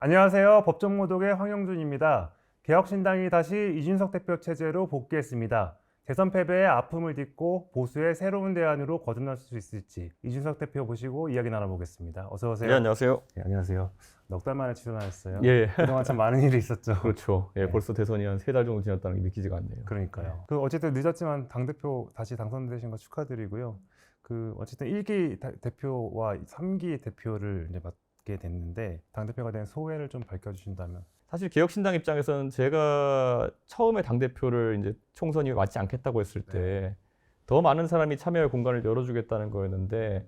안녕하세요. 법정모독의 황영준입니다. 개혁신당이 다시 이준석 대표 체제로 복귀했습니다. 대선 패배의 아픔을 딛고 보수의 새로운 대안으로 거듭날 수 있을지 이준석 대표 모시고 이야기 나눠보겠습니다. 어서 오세요. 네, 안녕하세요. 네, 안녕하세요. 넉 달 만에 출연하셨어요. 예, 그동안 참 많은 일이 있었죠. 그렇죠. 예, 네. 벌써 대선이 한 3달 정도 지났다는 게 믿기지가 않네요. 그러니까요. 어쨌든 늦었지만 당대표 다시 당선되신 거 축하드리고요. 어쨌든 1기 대표와 3기 대표를 이제 맡게 됐는데 당대표가 된 소회를 좀 밝혀주신다면. 사실 개혁신당 입장에서는 제가 처음에 당대표를 이제 총선이 맞지 않겠다고 했을 때 더 많은 사람이 참여할 공간을 열어주겠다는 거였는데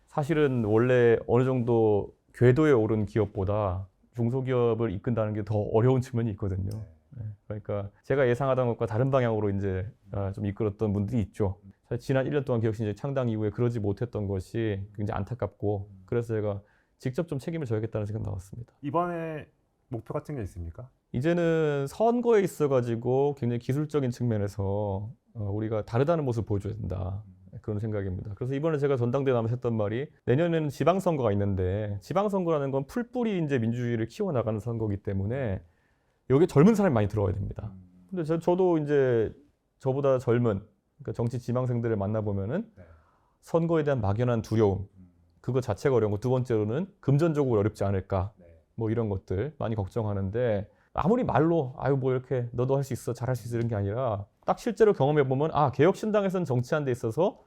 사실은 원래 어느 정도 궤도에 오른 기업보다 중소기업을 이끈다는 게 더 어려운 측면이 있거든요. 예, 그러니까 제가 예상하던 것과 다른 방향으로 이제 좀 이끌었던 분들이 있죠. 사실 지난 1년 동안 개혁신당 창당 이후에 그러지 못했던 것이 굉장히 안타깝고 그래서 제가 직접 좀 책임을 져야겠다는 생각 나왔습니다. 이번에 목표 같은 게 있습니까? 이제는 선거에 있어가지고 굉장히 기술적인 측면에서 우리가 다르다는 모습을 보여줘야 된다. 그런 생각입니다. 그래서 이번에 제가 전당대회 나면서 했던 말이 내년에는 지방선거가 있는데 지방선거라는 건 풀뿌리 이제 민주주의를 키워나가는 선거이기 때문에 여기에 젊은 사람이 많이 들어와야 됩니다. 근데 저도 이제 저보다 젊은 그러니까 정치 지망생들을 만나보면은 선거에 대한 막연한 두려움 그거 자체가 어려운 거. 두 번째로는 금전적으로 어렵지 않을까 뭐 이런 것들 많이 걱정하는데 아무리 말로 아유 뭐 이렇게 너도 할 수 있어 잘할 수 있어 이런 게 아니라 딱 실제로 경험해 보면 아 개혁신당에서는 정치하는 데 있어서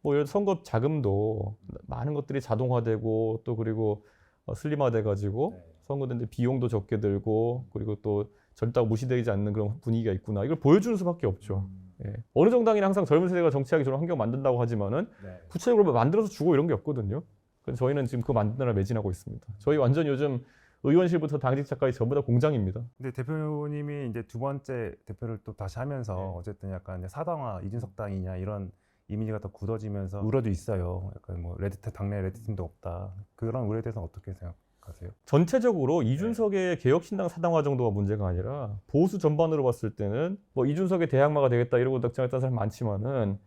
뭐 이런 선거 자금도 많은 것들이 자동화되고 또 그리고 슬림화돼 가지고 선거되는데 비용도 적게 들고 그리고 또 젊다고 무시되지 않는 그런 분위기가 있구나 이걸 보여주는 수밖에 없죠. 예. 어느 정당이나 항상 젊은 세대가 정치하기 좋은 환경 만든다고 하지만은 구체적으로 만들어서 주고 이런 게 없거든요. 그래서 저희는 지금 그거 만드느라 매진하고 있습니다. 저희 완전 요즘 의원실부터 당직자까지 전부 다 공장입니다. 근데 대표님이 이제 두 번째 대표를 또 다시 하면서 어쨌든 약간 이제 사당화 이준석 당이냐 이런 이미지가 더 굳어지면서 우려도 있어요. 약간 뭐 당내 레드팀도 없다. 그런 우려에 대해서 어떻게 생각하세요? 전체적으로 이준석의 개혁신당 사당화 정도가 문제가 아니라 보수 전반으로 봤을 때는 뭐 이준석의 대항마가 되겠다 이러고 낙장했다는 사람 많지만은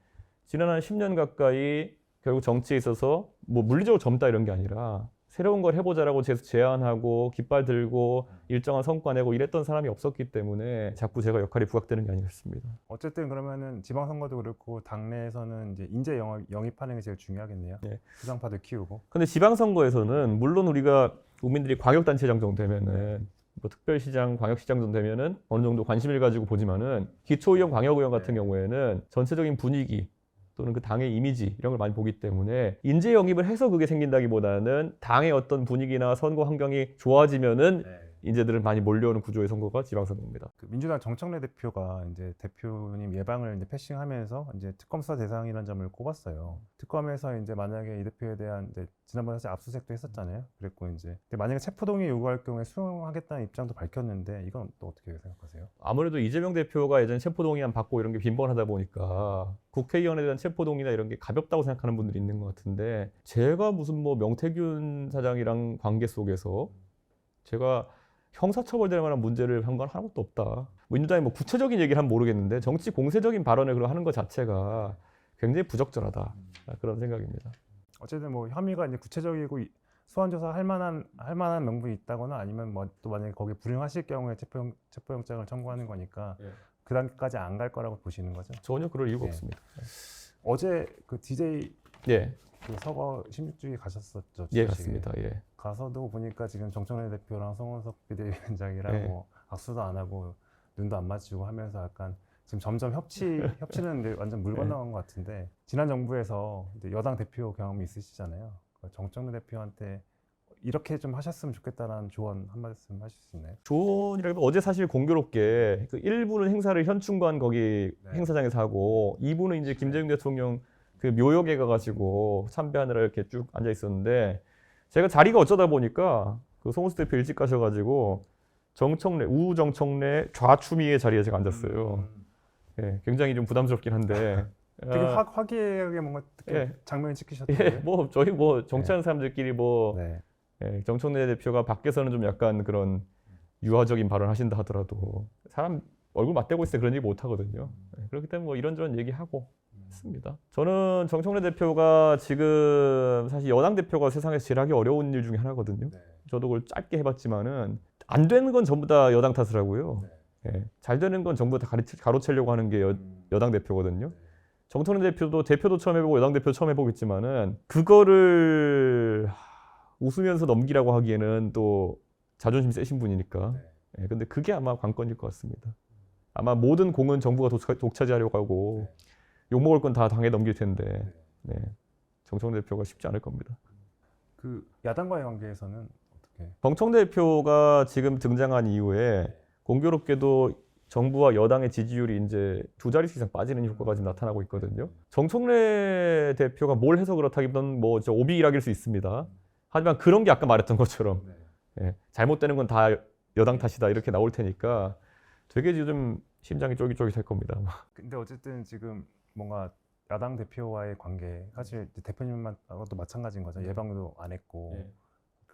지난 한 10년 가까이 결국 정치에 있어서 뭐 물리적으로 젊다 이런 게 아니라 새로운 걸 해보자라고 제안하고 깃발 들고 일정한 성과 내고 이랬던 사람이 없었기 때문에 자꾸 제가 역할이 부각되는 게 아니었습니다. 어쨌든 그러면은 지방선거도 그렇고 당내에서는 이제 인재 영입하는 게 제일 중요하겠네요. 네. 수장파들 키우고. 근데 지방선거에서는 물론 우리가 국민들이 광역단체장 정도 되면은 뭐 특별시장, 광역시장 정도 되면은 어느 정도 관심을 가지고 보지만은 기초의원, 광역의원 같은 경우에는 전체적인 분위기 또는 그 당의 이미지 이런 걸 많이 보기 때문에 인재 영입을 해서 그게 생긴다기보다는 당의 어떤 분위기나 선거 환경이 좋아지면은 인재들은 많이 몰려오는 구조의 선거가 지방선거입니다. 민주당 정청래 대표가 이제 대표님 예방을 이제 패싱하면서 이제 특검 수사 대상이라는 점을 꼽았어요. 특검에서 이제 만약에 이 대표에 대한 이제 지난번에 사실 압수수색도 했었잖아요. 그랬고 이제 만약에 체포동의 요구할 경우에 수용하겠다는 입장도 밝혔는데 이건 또 어떻게 생각하세요? 아무래도 이재명 대표가 예전에 체포동의안 받고 이런 게 빈번하다 보니까 국회의원에 대한 체포동의나 이런 게 가볍다고 생각하는 분들이 있는 것 같은데 제가 무슨 뭐 명태균 사장이랑 관계 속에서 제가 형사처벌될 만한 문제를 한 건 하나도 없다. 민주당이 뭐 구체적인 얘기를 하면 모르겠는데 정치 공세적인 발언을 하는 것 자체가 굉장히 부적절하다. 그런 생각입니다. 어쨌든 뭐 혐의가 이제 구체적이고 소환 조사 할 만한 명분이 있다거나 아니면 뭐 또 만약에 거기에 불응하실 경우에 체포영장을 청구하는 거니까 그 단계까지 안 갈 거라고 보시는 거죠? 전혀 그럴 이유가 없습니다. 어제 그 DJ 예. 그 서거 16주기 가셨었죠? 예, 맞습니다. 예. 가서도 보니까 지금 정청래 대표랑 송원석 비대위원장이랑 뭐 악수도 안 하고 눈도 안 마주치고 하면서 약간 지금 점점 협치는 이제 완전 물 건너간 것 같은데 지난 정부에서 이제 여당 대표 경험이 있으시잖아요. 정청래 대표한테 이렇게 좀 하셨으면 좋겠다라는 조언 한 말씀 하실 수 있나요? 조언이라기보다 어제 사실 공교롭게 그 1부는 행사를 현충관 거기 행사장에서 하고 2부는 이제 김대중 대통령 그 묘역에 가가지고 참배하느라 이렇게 쭉 앉아 있었는데 제가 자리가 어쩌다 보니까 그 송원수 대표 일찍 가셔가지고 우정청래 좌추미의 자리에 제가 앉았어요. 예, 굉장히 좀 부담스럽긴 한데 되게 화기애애하게 뭔가 장면이 찍히셨던데. 예, 뭐 저희 뭐 정치하는 사람들끼리 뭐 정청래 대표가 밖에서는 좀 약간 그런 유화적인 발언 하신다 하더라도 사람 얼굴 맞대고 있을 때 그런 얘기 못 하거든요. 네, 그렇기 때문에 뭐 이런저런 얘기하고 했습니다. 저는 정청래 대표가 지금 사실 여당 대표가 세상에서 제일 하기 어려운 일 중에 하나거든요. 네. 저도 그걸 짧게 해봤지만은 안 되는 건 전부 다 여당 탓을 하고요. 예, 잘 되는 건 전부 다 가로채려고 하는 게 여당 대표거든요. 정청래 대표도 처음 해보고 여당 대표 처음 해보겠지만은 그거를 웃으면서 넘기라고 하기에는 또 자존심 세신 분이니까. 예, 근데 그게 아마 관건일 것 같습니다. 아마 모든 공은 정부가 독차지하려고 하고 욕먹을 건 다 당에 넘길 텐데 네, 정청래 대표가 쉽지 않을 겁니다. 그 야당과의 관계에서는 어떻게? 정청래 대표가 지금 등장한 이후에 공교롭게도 정부와 여당의 지지율이 이제 두 자릿수 이상 빠지는 효과가 지금 나타나고 있거든요. 정청래 대표가 뭘 해서 그렇다기보다는 뭐 저 오비일학일 수 있습니다. 하지만 그런 게 아까 말했던 것처럼 예, 잘못되는 건 다 여당 탓이다 이렇게 나올 테니까 되게 지금 심장이 쫄깃쫄깃할 겁니다. 근데 어쨌든 지금 뭔가 야당 대표와의 관계 사실 이제 대표님만도 마찬가지인 거죠. 예방도 안 했고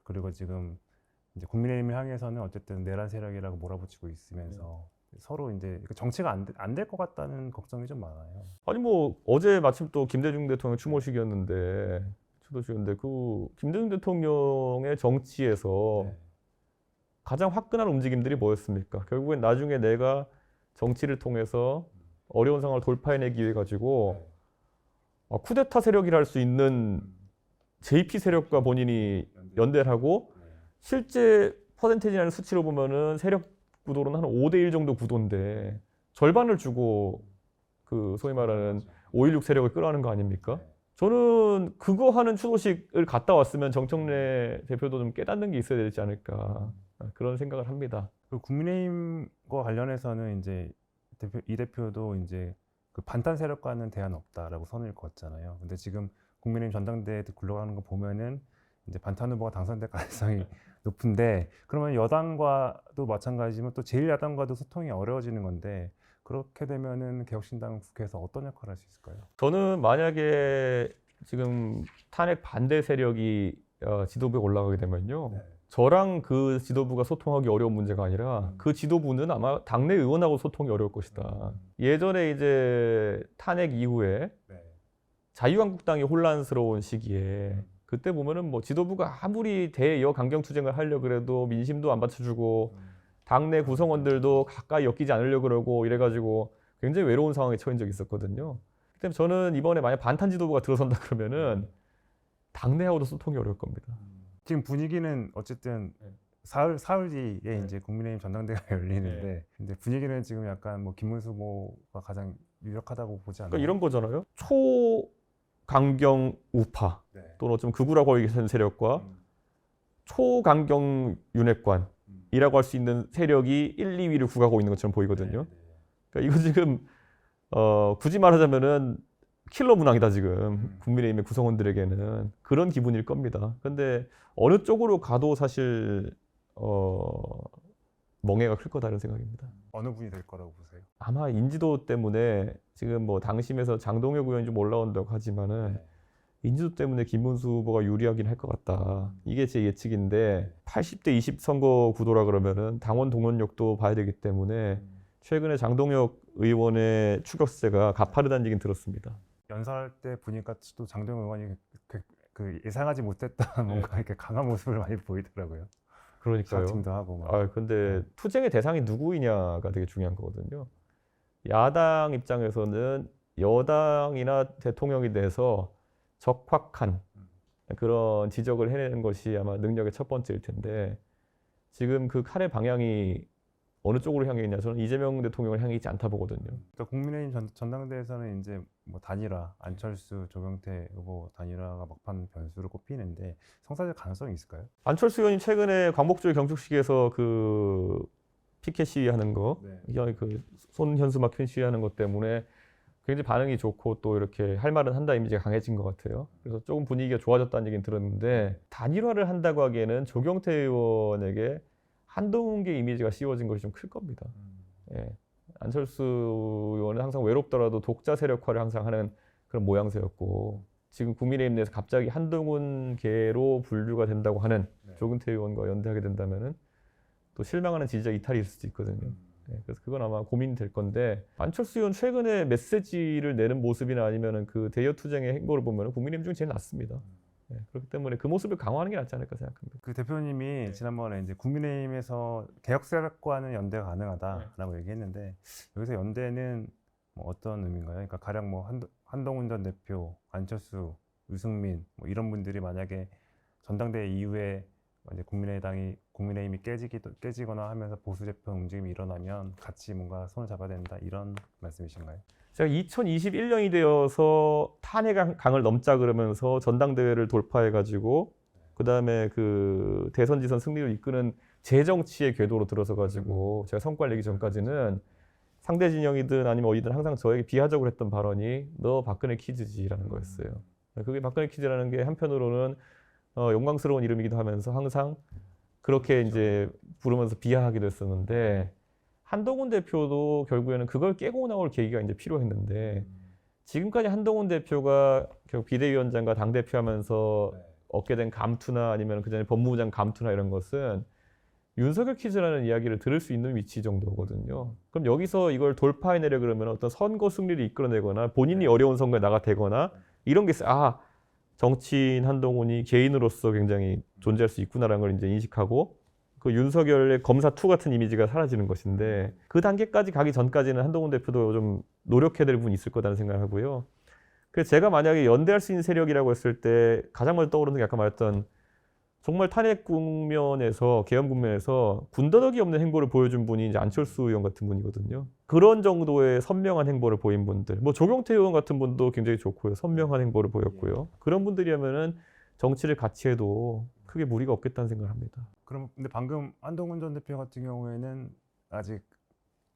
그리고 지금 이제 국민의힘을 향해서는 어쨌든 내란 세력이라고 몰아붙이고 있으면서 서로 이제 정치가 안 될 것 같다는 걱정이 좀 많아요. 아니 뭐 어제 마침 또 김대중 대통령 추모식이었는데 그 김대중 대통령의 정치에서 가장 화끈한 움직임들이 뭐였습니까? 결국엔 나중에 내가 정치를 통해서 어려운 상황을 돌파해내기 위해 가지고 쿠데타 세력이라 할 수 있는 JP 세력과 본인이 연대를 하고 실제 퍼센테이지라는 수치로 보면은 세력 구도로는 한 5대1 정도 구도인데 절반을 주고 그 소위 말하는 5.16 세력을 끌어가는 거 아닙니까? 저는 그거 하는 추도식을 갔다 왔으면 정청래 대표도 좀 깨닫는 게 있어야 되지 않을까 그런 생각을 합니다. 그 국민의힘과 관련해서는 이제 이 대표도 이제 그 반탄 세력과는 대안 없다라고 선을 그었잖아요. 근데 지금 국민의힘 전당대회 굴러가는 거 보면은 이제 반탄 후보가 당선될 가능성이 높은데 그러면 여당과도 마찬가지지만 또 제1야당과도 소통이 어려워지는 건데 그렇게 되면은 개혁신당 국회에서 어떤 역할을 할 수 있을까요? 저는 만약에 지금 탄핵 반대 세력이 지도부에 올라가게 되면요. 저랑 그 지도부가 소통하기 어려운 문제가 아니라 그 지도부는 아마 당내 의원하고 소통이 어려울 것이다. 예전에 이제 탄핵 이후에 자유한국당이 혼란스러운 시기에 그때 보면은 뭐 지도부가 아무리 대여 강경 투쟁을 하려 그래도 민심도 안 받쳐주고 당내 구성원들도 가까이 엮이지 않으려 그러고 이래가지고 굉장히 외로운 상황에 처한 적이 있었거든요. 그렇기 때문에 저는 이번에 만약 반탄 지도부가 들어선다 그러면은 당내하고도 소통이 어려울 겁니다. 지금 분위기는 어쨌든 사흘 뒤에 이제 국민의힘 전당대회가 열리는데 근데 분위기는 지금 약간 뭐 김문수 후보가 가장 유력하다고 보지 않나요? 그러니까 이런 거잖아요. 초강경 우파 또는 좀 극우라고 하는 세력과 초강경 윤핵관이라고 할 수 있는 세력이 1, 2위를 구가고 있는 것처럼 보이거든요. 그러니까 이거 지금 굳이 말하자면은 킬러 문항이다 지금 국민의힘의 구성원들에게는 그런 기분일 겁니다. 근데 어느 쪽으로 가도 사실 멍해가 클 거다 이런 생각입니다. 어느 분이 될 거라고 보세요? 아마 인지도 때문에 지금 뭐 당심에서 장동혁 의원이 좀 올라온다고 하지만은 인지도 때문에 김문수 후보가 유리하긴 할 것 같다. 이게 제 예측인데 80대 20 선거 구도라 그러면은 당원 동원력도 봐야 되기 때문에 최근에 장동혁 의원의 추격세가 가파르다는 얘기는 들었습니다. 연설 때 보니까 또 장동혁 의원이 그 예상하지 못했던 뭔가 이렇게 강한 모습을 많이 보이더라고요. 그러니까요. 사팀도 하고 막. 근데 투쟁의 대상이 누구이냐가 되게 중요한 거거든요. 야당 입장에서는 여당이나 대통령에 대해서 적확한 그런 지적을 해내는 것이 아마 능력의 첫 번째일 텐데 지금 그 칼의 방향이 어느 쪽으로 향해 있냐? 저는 이재명 대통령을 향해 있지 않다 보거든요. 그러니까 국민의힘 전당대회에서는 이제 뭐 단일화, 안철수, 조경태 후보 단일화가 막판 변수로 꼽히는데 성사될 가능성이 있을까요? 안철수 의원이 최근에 광복절 경축식에서 그 피켓 시위하는 거, 그 손현수 막힌 시위하는 것 때문에 굉장히 반응이 좋고 또 이렇게 할 말은 한다 이미지가 강해진 것 같아요. 그래서 조금 분위기가 좋아졌다는 얘기는 들었는데 단일화를 한다고 하기에는 조경태 의원에게 한동훈계 이미지가 씌워진 것이 좀 클 겁니다. 예. 안철수 의원은 항상 외롭더라도 독자 세력화를 항상 하는 그런 모양새였고 지금 국민의힘 내에서 갑자기 한동훈계로 분류가 된다고 하는 조경태 의원과 연대하게 된다면은 또 실망하는 지지자 이탈이 있을 수도 있거든요. 그래서 그건 아마 고민이 될 건데 안철수 의원 최근에 메시지를 내는 모습이나 아니면은 그 대여 투쟁의 행보를 보면 국민의힘 중에 제일 낫습니다. 그렇기 때문에 그 모습을 강화하는 게 낫지 않을까 생각합니다. 그 대표님이 지난번에 이제 국민의힘에서 개혁 세력과는 연대가 가능하다라고 얘기했는데 여기서 연대는 뭐 어떤 의미인가요? 그러니까 가령 뭐 한동훈 전 대표, 안철수, 유승민 뭐 이런 분들이 만약에 전당대회 이후에 이제 국민의힘이 깨지거나 하면서 보수 재편 움직임이 일어나면 같이 뭔가 손을 잡아야 된다 이런 말씀이신가요? 제가 2021년이 되어서 탄핵 강을 넘자 그러면서 전당대회를 돌파해가지고 그 다음에 그 대선 지선 승리를 이끄는 재정치의 궤도로 들어서 가지고 제가 성과를 내기 전까지는 상대 진영이든 아니면 어디든 항상 저에게 비하적으로 했던 발언이 너 박근혜 키즈지라는 거였어요. 그게 박근혜 키즈라는 게 한편으로는 영광스러운 이름이기도 하면서 항상 그렇게 이제 부르면서 비하하기도 했었는데 한동훈 대표도 결국에는 그걸 깨고 나올 계기가 이제 필요했는데 지금까지 한동훈 대표가 결국 비대위원장과 당대표 하면서 얻게 된 감투나 아니면 그전에 법무부장 감투나 이런 것은 윤석열 퀴즈라는 이야기를 들을 수 있는 위치 정도거든요. 그럼 여기서 이걸 돌파해내려 그러면 어떤 선거 승리를 이끌어내거나 본인이 어려운 선거에 나가되거나 이런 게 있어요. 아, 정치인 한동훈이 개인으로서 굉장히 존재할 수 있구나라는 걸 이제 인식하고 그 윤석열의 검사 투 같은 이미지가 사라지는 것인데 그 단계까지 가기 전까지는 한동훈 대표도 좀 노력해야 될 부분이 있을 거라는 생각을 하고요. 그래서 제가 만약에 연대할 수 있는 세력이라고 했을 때 가장 먼저 떠오르는 게 아까 말했던 정말 탄핵 국면에서 계엄 국면에서 군더더기 없는 행보를 보여준 분이 이제 안철수 의원 같은 분이거든요. 그런 정도의 선명한 행보를 보인 분들, 뭐 조경태 의원 같은 분도 굉장히 좋고요, 선명한 행보를 보였고요. 그런 분들이라면은 정치를 같이 해도 크게 무리가 없겠다는 생각을 합니다. 그럼 근데 방금 한동훈 전 대표 같은 경우에는 아직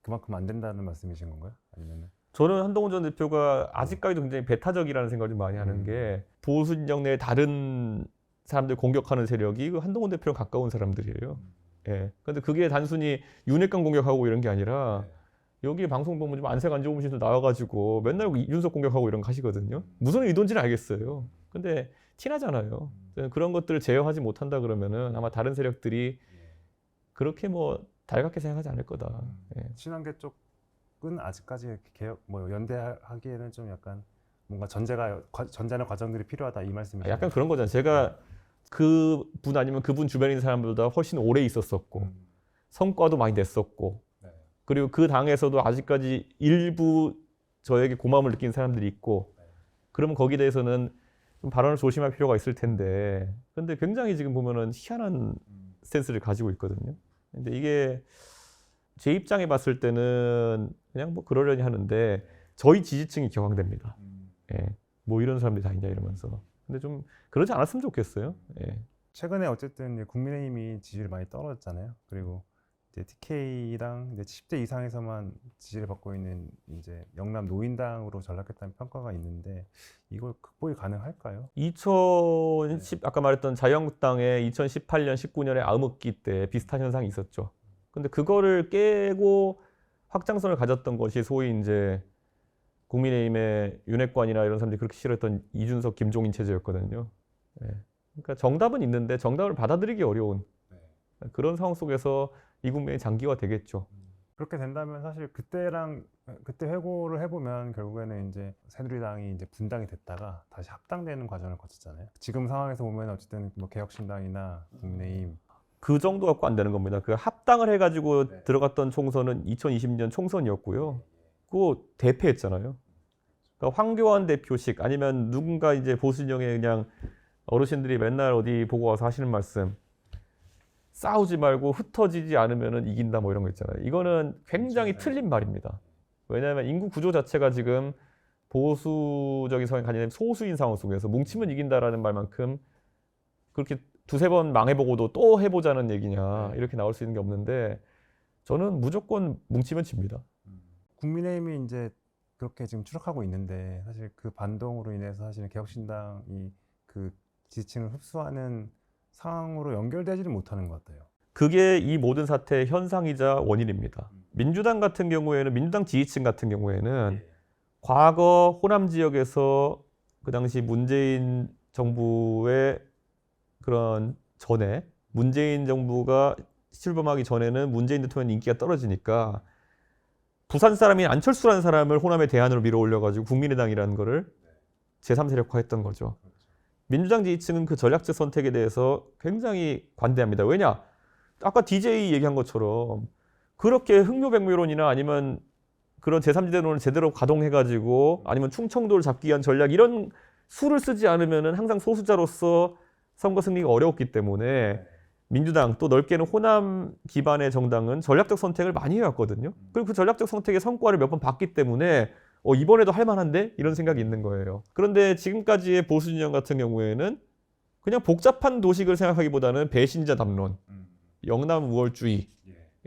그만큼 안 된다는 말씀이신 건가요? 아니면은? 저는 한동훈 전 대표가 아직까지도 굉장히 배타적이라는 생각을 좀 많이 하는 게 보수 진영 내 다른 사람들 공격하는 세력이 그 한동훈 대표랑 가까운 사람들이에요. 그런데 그게 단순히 윤핵관 공격하고 이런 게 아니라 여기 방송 보면 좀 안색 안 좋은 분들 나와가지고 맨날 이준석 공격하고 이런 거 하시거든요. 무슨 의도인지는 알겠어요. 근데 티나잖아요. 그런 것들을 제어하지 못한다 그러면은 아마 다른 세력들이 그렇게 뭐 달갑게 생각하지 않을 거다. 친한계 쪽은 아직까지 개혁 뭐 연대하기에는 좀 약간 뭔가 전제나 과정들이 필요하다 이 말씀이시죠? 약간 그런 거잖아요. 제가 그 분 아니면 그분 주변에 있는 사람들보다 훨씬 오래 있었었고 성과도 많이 냈었고 그리고 그 당에서도 아직까지 일부 저에게 고마움을 느끼는 사람들이 있고 그러면 거기에 대해서는 좀 발언을 조심할 필요가 있을 텐데 근데 굉장히 지금 보면은 희한한 스탠스를 가지고 있거든요. 근데 이게 제 입장에 봤을 때는 그냥 뭐 그러려니 하는데 저희 지지층이 격앙됩니다. 뭐 이런 사람들이 다 있냐 이러면서. 근데 좀 그러지 않았으면 좋겠어요. 최근에 어쨌든 이제 국민의힘이 지지율이 많이 떨어졌잖아요. 그리고 이제 TK랑 이제 10대 이상에서만 지지를 받고 있는 이제 영남 노인당으로 전락했다는 평가가 있는데 이걸 극복이 가능할까요? 아까 말했던 자유한국당의 2018년, 19년의 암흑기 때 비슷한 현상이 있었죠. 근데 그거를 깨고 확장선을 가졌던 것이 소위 이제 국민의힘의 윤핵관이나 이런 사람들이 그렇게 싫어했던 이준석, 김종인 체제였거든요. 그러니까 정답은 있는데 정답을 받아들이기 어려운 그런 상황 속에서 이 국면이 장기화 되겠죠. 그렇게 된다면 사실 그때 회고를 해보면 결국에는 이제 새누리당이 이제 분당이 됐다가 다시 합당되는 과정을 거쳤잖아요. 지금 상황에서 보면 어쨌든 뭐 개혁신당이나 국민의힘 그 정도 갖고 안 되는 겁니다. 그 합당을 해가지고 들어갔던 총선은 2020년 총선이었고요. 그거 대패했잖아요. 그러니까 황교안 대표식 아니면 누군가 이제 보수 진영의 그냥 어르신들이 맨날 어디 보고 와서 하시는 말씀 싸우지 말고 흩어지지 않으면 이긴다 뭐 이런 거 있잖아요. 이거는 굉장히 틀린 말입니다. 왜냐하면 인구 구조 자체가 지금 보수적인 성향이 가진 소수인 상황 속에서 뭉치면 이긴다라는 말만큼 그렇게 두세 번 망해보고도 또 해보자는 얘기냐 이렇게 나올 수 있는 게 없는데 저는 무조건 뭉치면 집니다. 국민의힘이 이제 그렇게 지금 추락하고 있는데 사실 그 반동으로 인해서 사실은 개혁신당이 그 지지층을 흡수하는 상황으로 연결되지를 못하는 것 같아요. 그게 이 모든 사태의 현상이자 원인입니다. 민주당 같은 경우에는 민주당 지지층 같은 경우에는 과거 호남 지역에서 그 당시 문재인 정부의 그런 전에 문재인 정부가 출범하기 전에는 문재인 대통령 인기가 떨어지니까 부산 사람인 안철수라는 사람을 호남의 대안으로 밀어올려가지고 국민의당이라는 거를 제3세력화했던 거죠. 민주당 지지층은 그 전략적 선택에 대해서 굉장히 관대합니다. 왜냐? 아까 DJ 얘기한 것처럼 그렇게 흥묘백묘론이나 아니면 그런 제3지대론을 제대로 가동해가지고 아니면 충청도를 잡기 위한 전략 이런 수를 쓰지 않으면은 항상 소수자로서 선거 승리가 어려웠기 때문에 민주당 또 넓게는 호남 기반의 정당은 전략적 선택을 많이 해왔거든요. 그리고 그 전략적 선택의 성과를 몇 번 봤기 때문에 이번에도 할 만한데? 이런 생각이 있는 거예요. 그런데 지금까지의 보수 진영 같은 경우에는 그냥 복잡한 도식을 생각하기보다는 배신자 담론, 영남 우월주의,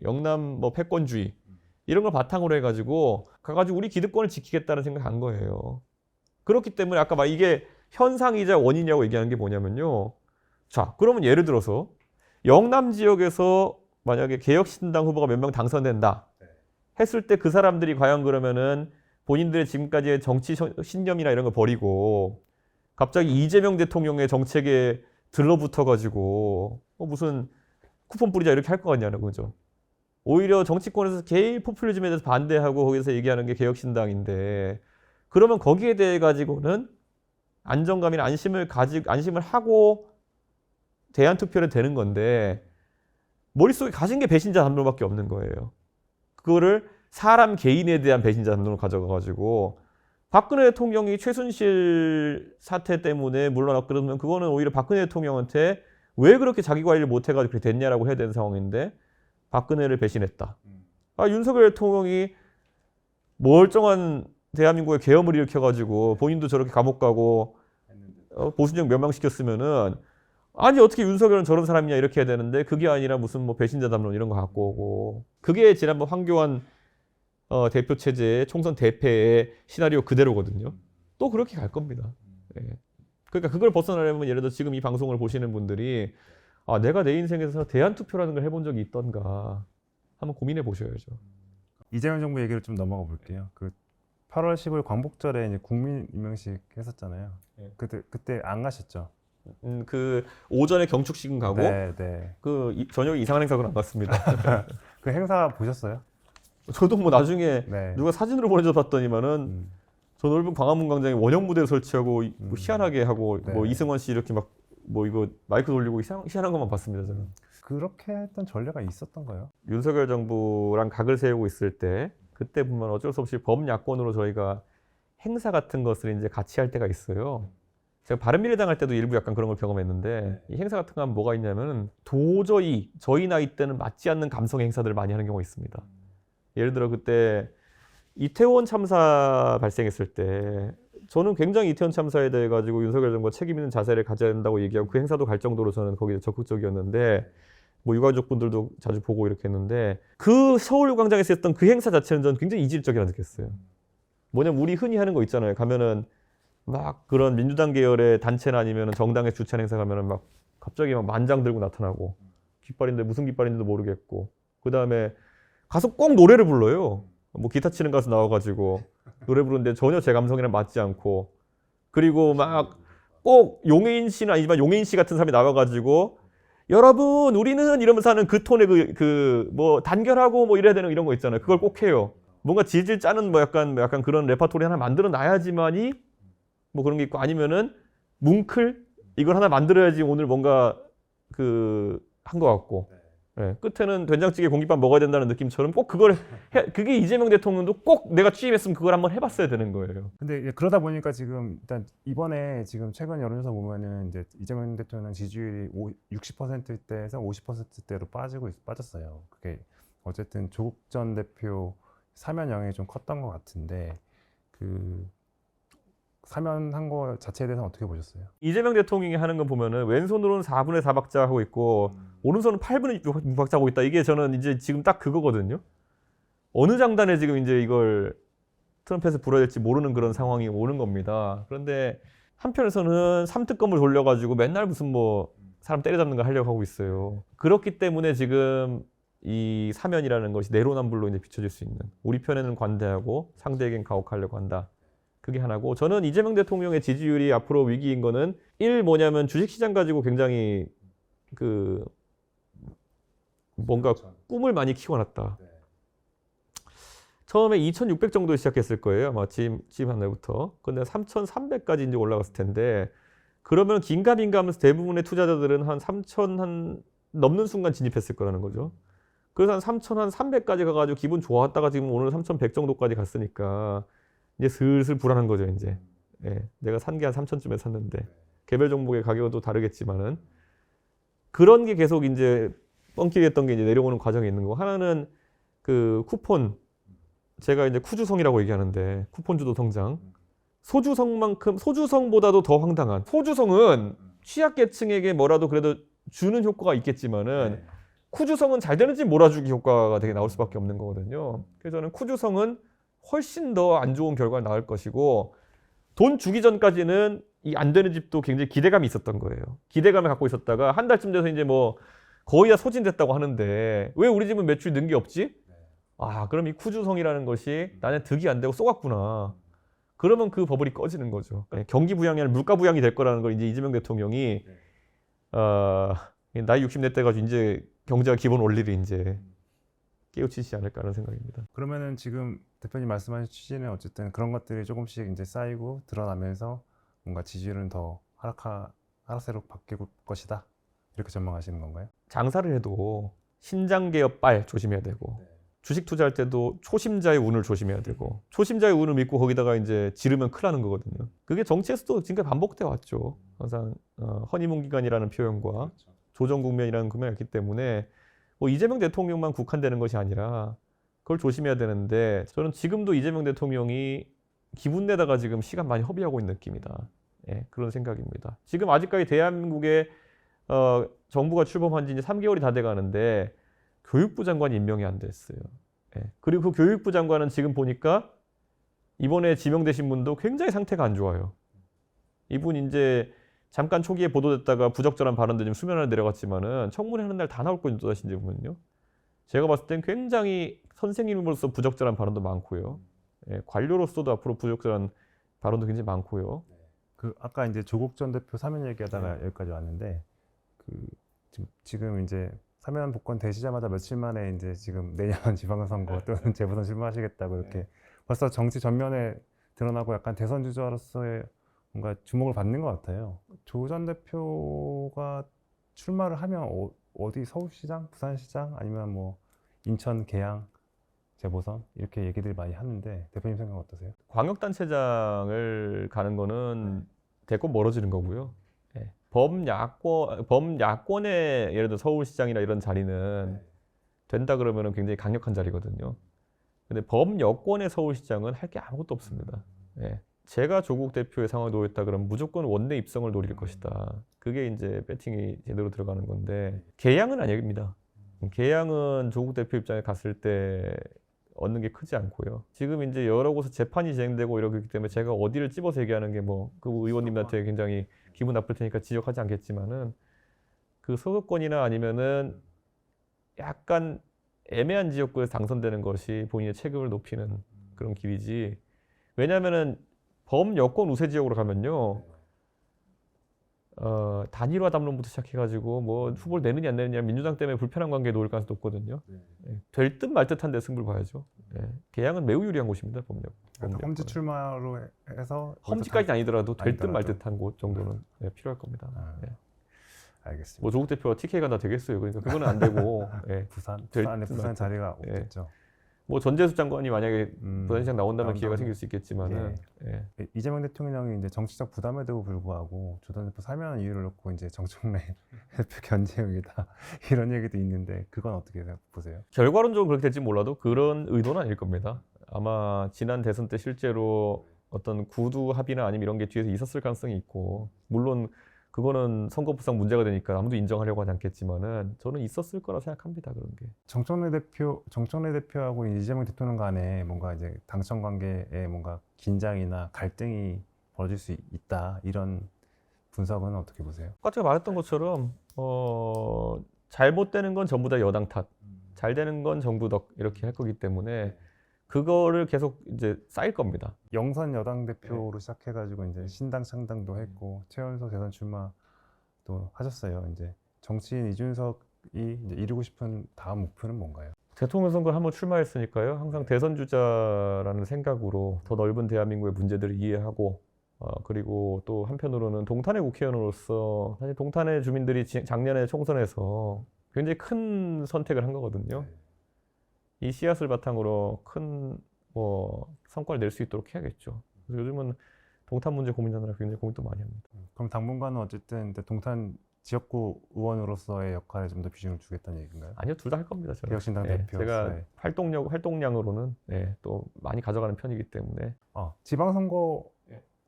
영남 뭐 패권주의 이런 걸 바탕으로 해가지고 가가지고 우리 기득권을 지키겠다는 생각한 거예요. 그렇기 때문에 아까 막 이게 현상이자 원인이라고 얘기하는 게 뭐냐면요. 자, 그러면 예를 들어서 영남 지역에서 만약에 개혁신당 후보가 몇 명 당선된다 했을 때 그 사람들이 과연 그러면은 본인들의 지금까지의 정치 신념이나 이런 걸 버리고 갑자기 이재명 대통령의 정책에 들러붙어가지고 무슨 쿠폰 뿌리자 이렇게 할 거 같냐는 거죠. 오히려 정치권에서 제일 포퓰리즘에 대해서 반대하고 거기서 얘기하는 게 개혁신당인데 그러면 거기에 대해 가지고는 안정감이나 안심을 하고 대안투표를 되는 건데 머릿속에 가진 게 배신자 담론밖에 없는 거예요. 그거를 사람 개인에 대한 배신자 담론을 가져가가지고 박근혜 대통령이 최순실 사태 때문에 물러났고 그러면 그거는 오히려 박근혜 대통령한테 왜 그렇게 자기 관리를 못해가지고 그렇게 됐냐라고 해야 되는 상황인데 박근혜를 배신했다. 윤석열 대통령이 멀쩡한 대한민국의 계엄을 일으켜가지고 본인도 저렇게 감옥 가고 보수정 멸망시켰으면은 아니 어떻게 윤석열은 저런 사람이냐 이렇게 해야 되는데 그게 아니라 무슨 뭐 배신자 담론 이런 거 갖고 오고 그게 지난번 황교안 대표 체제의 총선 대패의 시나리오 그대로거든요. 또 그렇게 갈 겁니다. 예. 그러니까 그걸 벗어나려면 예를 들어 지금 이 방송을 보시는 분들이 내가 내 인생에서 대안투표라는 걸 해본 적이 있던가 한번 고민해 보셔야죠. 이재명 정부 얘기를 좀 넘어가 볼게요. 그 8월 15일 광복절에 이제 국민 임명식 했었잖아요. 네. 그때 안 가셨죠? 그 오전에 경축식은 가고 네. 저녁에 이상한 행사는 안 갔습니다. 그 행사 보셨어요? 저도 뭐 나중에 네. 누가 사진으로 보내줘 봤더니만은 저 넓은 광화문 광장에 원형 무대를 설치하고 뭐 희한하게 하고 네. 뭐 이승원 씨 이렇게 막 뭐 이거 마이크 돌리고 희한한 것만 봤습니다. 저는. 그렇게 했던 전례가 있었던 거예요? 윤석열 정부랑 각을 세우고 있을 때 그때 보면 어쩔 수 없이 범야권으로 저희가 행사 같은 것을 이제 같이 할 때가 있어요. 제가 바른미래당 할 때도 일부 약간 그런 걸 경험했는데 이 행사 같은 거 하면 뭐가 있냐면 도저히 저희 나이 때는 맞지 않는 감성의 행사들을 많이 하는 경우가 있습니다. 예를 들어 그때 이태원 참사 발생했을 때 저는 굉장히 이태원 참사에 대해 가지고 윤석열 정부가 책임 있는 자세를 가져야 된다고 얘기하고 그 행사도 갈 정도로 저는 거기에 적극적이었는데 뭐 유가족분들도 자주 보고 이렇게 했는데 그 서울광장에서 했던 그 행사 자체는 저는 굉장히 이질적이라 느꼈어요. 뭐냐면 우리 흔히 하는 거 있잖아요. 가면은 막 그런 민주당 계열의 단체나 아니면 정당의 주최하는 행사 가면은 막 갑자기 막 만장 들고 나타나고 깃발인데 무슨 깃발인지도 모르겠고 그 다음에 가서 꼭 노래를 불러요. 뭐 기타 치는 가수 나와가지고 노래 부르는데 전혀 제 감성이랑 맞지 않고 그리고 막 꼭 용해인 씨는 아니지만 용해인 씨 같은 사람이 나와가지고 여러분 우리는 이러면서 하는 그 톤의 그 뭐 단결하고 뭐 이래야 되는 이런 거 있잖아요. 그걸 꼭 해요. 뭔가 질질 짜는 뭐 약간 그런 레파토리 하나 만들어 놔야지만이 뭐 그런 게 있고 아니면은 뭉클 이걸 하나 만들어야지 오늘 뭔가 한 것 같고 네, 끝에는 된장찌개 공깃밥 먹어야 된다는 느낌처럼 꼭 그걸 그게 이재명 대통령도 꼭 내가 취임했으면 그걸 한번 해봤어야 되는 거예요. 근데 그러다 보니까 지금 일단 이번에 지금 최근 여론조사 보면은 이제 이재명 대통령 지지율이 60%대에서 50%대로 빠졌어요. 그게 어쨌든 조국 전 대표 사면 영향이 좀 컸던 것 같은데 그 사면한 거 자체에 대해서는 어떻게 보셨어요? 이재명 대통령이 하는 거 보면은 왼손으로는 4분의 4박자 하고 있고 오른손은 8분의 6박자 하고 있다. 이게 저는 이제 지금 딱 그거거든요. 어느 장단에 지금 이제 이걸 트럼펫을 불어야 될지 모르는 그런 상황이 오는 겁니다. 그런데 한편에서는 삼특검을 돌려가지고 맨날 무슨 뭐 사람 때려잡는 거 하려고 하고 있어요. 그렇기 때문에 지금 이 사면이라는 것이 내로남불로 이제 비춰질 수 있는 우리 편에는 관대하고 상대에겐 가혹하려고 한다. 그게 하나고 저는 이재명 대통령의 지지율이 앞으로 위기인 거는 뭐냐면 주식시장 가지고 굉장히 뭔가 꿈을 많이 키워놨다. 처음에 2,600 정도 시작했을 거예요. 아마 취임한 날부터. 근데 3,300까지 이제 올라갔을 텐데 그러면 긴가민가 하면서 대부분의 투자자들은 한 3,000 한 넘는 순간 진입했을 거라는 거죠. 그래서 한 3,300까지 가가지고 기분 좋았다가 지금 오늘 3,100 정도까지 갔으니까 이제 슬슬 불안한 거죠, 이제. 예, 내가 산 게 한 3,000쯤에 샀는데 개별 종목의 가격은 또 다르겠지만은 그런 게 계속 이제 뻥튀기했던 게 이제 내려오는 과정에 있는 거. 하나는 그 쿠폰 제가 이제 쿠주성이라고 얘기하는데 쿠폰주도 성장. 소주성보다도 더 황당한. 소주성은 취약계층에게 뭐라도 그래도 주는 효과가 있겠지만은 쿠주성은 잘 되는지 몰아주기 효과가 되게 나올 수밖에 없는 거거든요. 그래서 저는 쿠주성은 훨씬 더 안 좋은 결과가 나올 것이고 돈 주기 전까지는 이 안 되는 집도 굉장히 기대감이 있었던 거예요. 기대감을 갖고 있었다가 한 달쯤 돼서 이제 뭐 거의 다 소진됐다고 하는데 왜 우리 집은 매출이 는 게 없지? 아, 그럼 이 쿠주성이라는 것이 나는 득이 안 되고 쏘갔구나. 그러면 그 버블이 꺼지는 거죠. 경기 부양이 아니라 물가 부양이 될 거라는 걸 이제 이재명 대통령이 나이 60대 때 가지고 이제 경제가 기본 원리를 이제 깨우치지 않을까 하는 생각입니다. 그러면은 지금 대표님 말씀하신 취지는 어쨌든 그런 것들이 조금씩 이제 쌓이고 드러나면서 뭔가 지지율은 더 하락세로 바뀔 것이다. 이렇게 전망하시는 건가요? 장사를 해도 신장개업 빨 조심해야 되고 주식 투자할 때도 초심자의 운을 조심해야 되고 초심자의 운을 믿고 거기다가 이제 지르면 큰일 나는 거거든요. 그게 정치에서도 지금까지 반복돼 왔죠. 항상 허니문 기간이라는 표현과 조정 국면이라는 국면이 있기 때문에 뭐 이재명 대통령만 국한되는 것이 아니라 그걸 조심해야 되는데 저는 지금도 이재명 대통령이 기분 내다가 지금 시간 많이 허비하고 있는 느낌이다. 예, 그런 생각입니다. 지금 아직까지 대한민국의 정부가 출범한 지 이제 3개월이 다 돼 가는데 교육부 장관이 임명이 안 됐어요. 예, 그리고 그 교육부 장관은 지금 보니까 이번에 지명되신 분도 굉장히 상태가 안 좋아요. 이분 이제 잠깐 초기에 보도됐다가 부적절한 발언들 좀 수면 아래 내려갔지만은 청문회 하는 날 다 나올 거죠, 하신 분은요. 제가 봤을 땐 굉장히 선생님으로서 부적절한 발언도 많고요. 예, 관료로서도 앞으로 부적절한 발언도 굉장히 많고요. 그 아까 이제 조국 전 대표 사면 얘기하다가 여기까지 왔는데 그 지금 이제 사면 복권 되시자마자 며칠 만에 이제 지금 내년 지방선거 또는 재보선 출마하시겠다고 이렇게 벌써 정치 전면에 드러나고 약간 대선 주자로서의 뭔가 주목을 받는 것 같아요. 조 전 대표가 출마를 하면 어디 서울시장, 부산시장 아니면 뭐 인천, 계양, 재보선 이렇게 얘기들이 많이 하는데 대표님 생각 어떠세요? 광역단체장을 가는 거는 대권 멀어지는 거고요. 예. 범야권의 예를 들어 서울시장이나 이런 자리는 된다 그러면은 굉장히 강력한 자리거든요. 근데 범여권의 서울시장은 할 게 아무것도 없습니다. 예. 제가 조국 대표의 상황에 놓였다 그러면 무조건 원내 입성을 노릴 것이다. 그게 이제 배팅이 제대로 들어가는 건데 계양은 아닙니다. 계양은 조국 대표 입장에 갔을 때 얻는 게 크지 않고요. 지금 이제 여러 곳에 재판이 진행되고 이러기 때문에 제가 어디를 찝어서 얘기하는 게 뭐 그 의원님한테 굉장히 기분 나쁠 테니까 지적하지 않겠지만은 그 서구권이나 아니면은 약간 애매한 지역구에서 당선되는 것이 본인의 체급을 높이는 그런 길이지. 왜냐하면은 범여권 우세 지역으로 가면요. 단일화 담론부터 시작해가지고 뭐 후보를 내느냐 안 내느냐 민주당 때문에 불편한 관계에 놓을 가능성도 높거든요. 될 듯 말 듯한데 승부를 봐야죠. 계양은 매우 유리한 곳입니다. 험지 출마로 해서 험지까지는 아니더라도 될 듯 말 듯한 곳 정도는 필요할 겁니다. 알겠습니다. 뭐 조국 대표가 TK 간다 되겠어요. 그러니까 그거는 안 되고 부산 자리가 없겠죠. 뭐 전재수 장관이 만약에 부산시장 나온다면 기회가 나온다면. 생길 수 있겠지만은 이재명 대통령이 이제 정치적 부담에도 불구하고 조 전 대표 사면 이유를 놓고 이제 정청래 대표 견제용이다 이런 얘기도 있는데 그건 어떻게 보세요? 결과론적으로 그렇게 될지 몰라도 그런 의도는 아닐 겁니다. 아마 지난 대선 때 실제로 어떤 구두 합의나 아니면 이런 게 뒤에서 있었을 가능성이 있고 물론 그거는 선거법상 문제가 되니까 아무도 인정하려고 하지 않겠지만은 저는 있었을 거라 생각합니다. 그런 게. 정청래 대표하고 이재명 대통령 간에 뭔가 이제 당청 관계에 뭔가 긴장이나 갈등이 벌어질 수 있다 이런 분석은 어떻게 보세요? 아까 제가 말했던 것처럼 잘못되는 건 전부 다 여당 탓, 잘 되는 건 정부 덕 이렇게 할 거기 때문에 그거를 계속 이제 쌓일 겁니다. 영선 여당 대표로 시작해가지고 이제 신당 창당도 했고 최연소 대선 출마도 하셨어요. 이제 정치인 이준석이 이제 이루고 싶은 다음 목표는 뭔가요? 대통령 선거를 한번 출마했으니까요. 항상 대선 주자라는 생각으로 더 넓은 대한민국의 문제들을 이해하고 그리고 또 한편으로는 동탄의 국회의원으로서 사실 동탄의 주민들이 작년에 총선에서 굉장히 큰 선택을 한 거거든요. 이 씨앗을 바탕으로 큰 성과를 낼 수 있도록 해야겠죠. 그래서 요즘은 동탄 문제 고민하느라 굉장히 고민도 많이 합니다. 그럼 당분간은 어쨌든 이제 동탄 지역구 의원으로서의 역할에 좀 더 비중을 주겠다는 얘기인가요? 아니요, 둘 다 할 겁니다. 저는. 개혁신당 제가 대표로서의. 활동량으로는 또 많이 가져가는 편이기 때문에 지방선거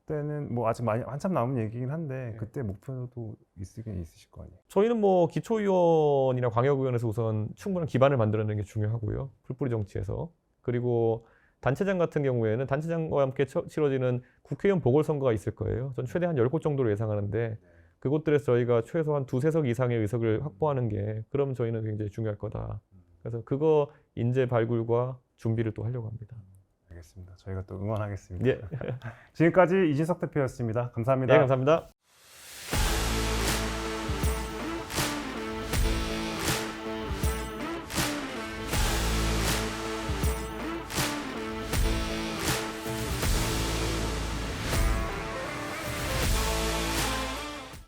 때는 뭐 아직 한참 남은 얘기긴 한데 네. 그때 목표도 있으긴 있으실 거 아니에요? 저희는 기초의원이나 광역의원에서 우선 충분한 기반을 만들어내는 게 중요하고요. 풀뿌리 정치에서. 그리고 단체장 같은 경우에는 단체장과 함께 치러지는 국회의원 보궐선거가 있을 거예요. 전 최대 한 10곳 정도로 예상하는데 그곳들에서 저희가 최소한 2~3석 이상의 의석을 확보하는 게 그럼 저희는 굉장히 중요할 거다. 그래서 그거 인재 발굴과 준비를 또 하려고 합니다. 알겠습니다. 저희가 또 응원하겠습니다. 예, 지금까지 이진석 대표였습니다. 감사합니다. 예, 감사합니다.